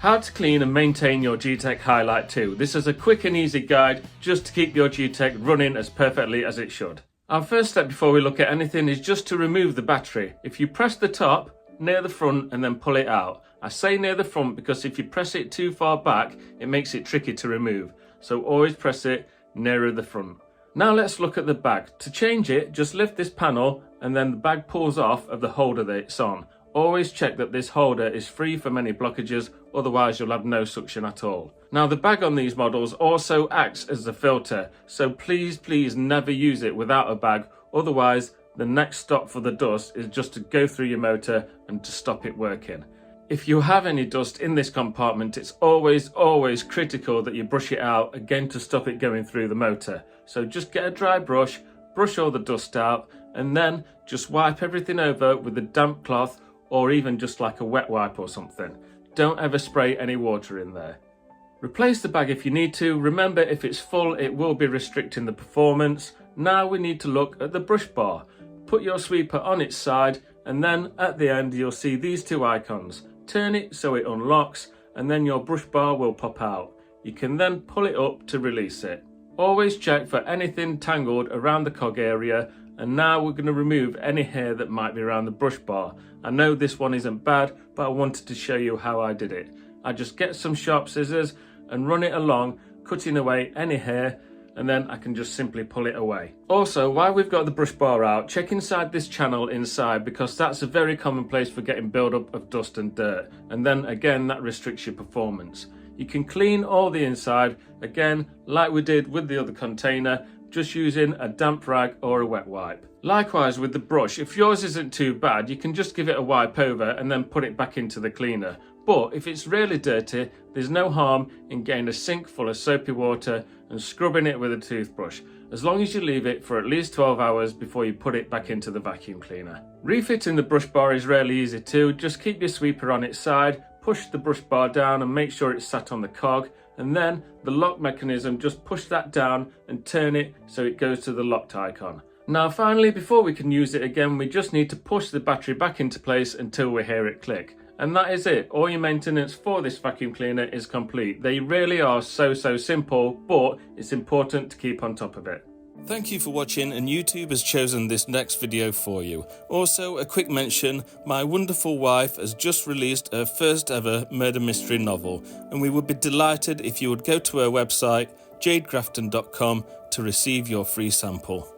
How to clean and maintain your Gtech Hylite 2. This is a quick and easy guide just to keep your Gtech running as perfectly as it should. Our first step before we look at anything is just to remove the battery. If you press the top near the front and then pull it out. I say near the front because if you press it too far back, it makes it tricky to remove. So always press it nearer the front. Now let's look at the bag. To change it, just lift this panel and then the bag pulls off of the holder that it's on. Always check that this holder is free from any blockages, otherwise you'll have no suction at all. Now the bag on these models also acts as a filter, so please never use it without a bag, otherwise the next stop for the dust is just to go through your motor and to stop it working. If you have any dust in this compartment, it's always critical that you brush it out again to stop it going through the motor. So just get a dry brush, brush all the dust out, and then just wipe everything over with a damp cloth or even just like a wet wipe or something. Don't ever spray any water in there. Replace the bag if you need to. Remember, if it's full, it will be restricting the performance. Now we need to look at the brush bar. Put your sweeper on its side, and then at the end you'll see these two icons. Turn it so it unlocks, and then your brush bar will pop out. You can then pull it up to release it. Always check for anything tangled around the cog area, and now we're going to remove any hair that might be around the brush bar. I know this one isn't bad, but I wanted to show you how I did it. I just get some sharp scissors and run it along, cutting away any hair, and then I can just simply pull it away. Also, while we've got the brush bar out, check inside this channel inside, because that's a very common place for getting buildup of dust and dirt, and then again that restricts your performance. You can clean all the inside, again like we did with the other container, just using a damp rag or a wet wipe. Likewise with the brush, if yours isn't too bad, you can just give it a wipe over and then put it back into the cleaner. But if it's really dirty, there's no harm in getting a sink full of soapy water and scrubbing it with a toothbrush, as long as you leave it for at least 12 hours before you put it back into the vacuum cleaner. Refitting the brush bar is really easy too. Just keep your sweeper on its side, push the brush bar down and make sure it's sat on the cog, and then the lock mechanism, just push that down and turn it so it goes to the locked icon. Now finally, before we can use it again, we just need to push the battery back into place until we hear it click. And that is it. All your maintenance for this vacuum cleaner is complete. They really are so simple, but it's important to keep on top of it. Thank you for watching, and YouTube has chosen this next video for you. Also, a quick mention, my wonderful wife has just released her first ever murder mystery novel, and we would be delighted if you would go to her website, jadegrafton.com, to receive your free sample.